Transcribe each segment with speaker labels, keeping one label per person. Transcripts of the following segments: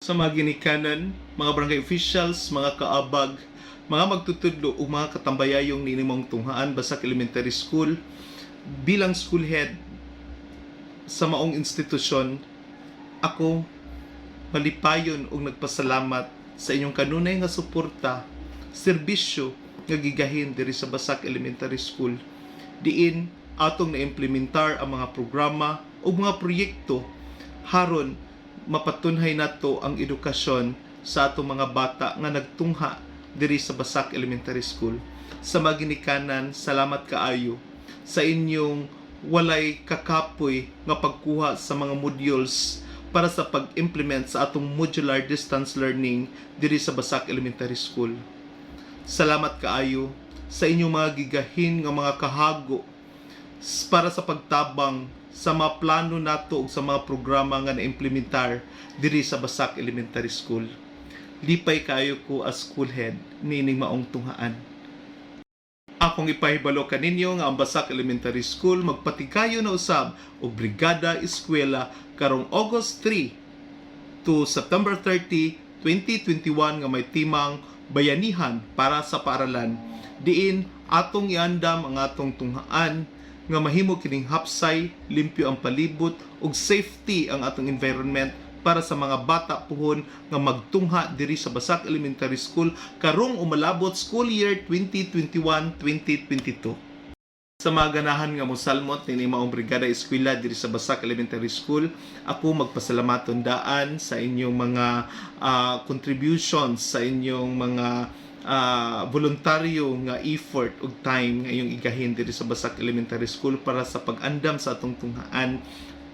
Speaker 1: sa mga ginikanan, mga barangay officials, mga kaabag, mga magtutudlo o mga katambayayong ninimong tunghaan Basak Elementary School bilang school head sa maong institusyon, ako malipayon og nagpasalamat sa inyong kanunay nga suporta, serbisyo nga gigahin diri sa Basak Elementary School. Diin atong na-implementar ang mga programa o mga proyekto haron mapatunhay nato ang edukasyon sa atong mga bata nga nagtungha diri sa Basak Elementary School. Sa mga ginikanan, salamat kaayo sa inyong walay kakapoy nga pagkuha sa mga modules para sa pag-implement sa atong modular distance learning diri sa Basak Elementary School. Salamat kaayo sa inyong mga gigahin nga mga kahago para sa pagtabang sa mga plano nato ug sa mga programa nga na-implementar diri sa Basak Elementary School. Lipay kaayo ko as school head nining maong tunghaan. Akong ipahibalo kaninyo nga ang Basak Elementary School magpatigayo na usab og Brigada Eskwela karong August 3 to September 30, 2021 nga may timang bayanihan para sa paaralan. Diin atong iandam ang atong tunghaan nga mahimo kining hapsay, limpyo ang palibot ug safety ang atong environment para sa mga bata puhon nga magtungha diri sa Basak Elementary School karong umalabot school year 2021-2022. Sa mga ganahan nga mosalmot ni maong Brigada Eskwela diri sa Basak Elementary School, ako magpasalamaton daan sa inyong mga contributions, sa inyong mga voluntaryo nga effort ug time nga iyong igahin diri sa Basak Elementary School para sa pag-andam sa atong tunghaan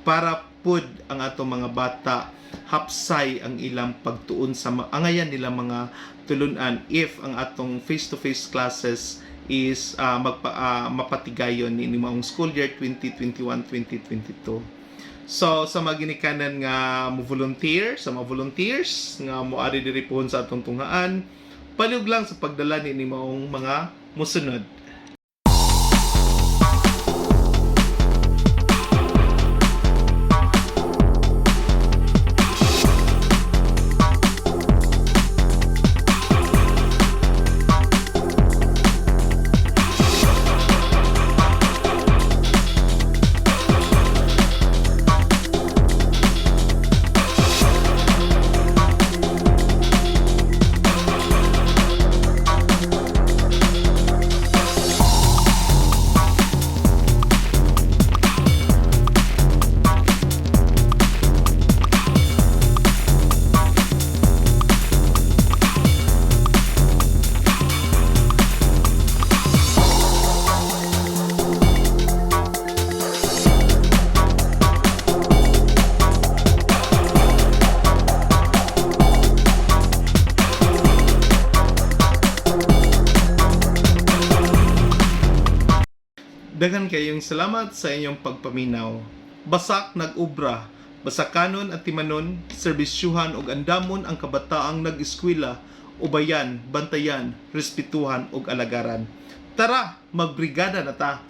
Speaker 1: para pud ang atong mga bata hapsay ang ilang pagtuon sa angayan nila mga tulunan if ang atong face-to-face classes is mapatigayon ni maong school year 2021-2022. So sa mga ginikanan nga mo-volunteer, sa mga volunteers nga moari diri pohon sa atong tunghaan, palihog lang sa pagdala ni maong mga musunod. Daghan kayong salamat sa inyong pagpaminaw. Basak nag-ubra, basakanon at timanon, serbisyuhan ug andamon ang kabataang nag-eskwela, ubayan, bantayan, respetuhan ug alagaran. Tara, magbrigada na ta!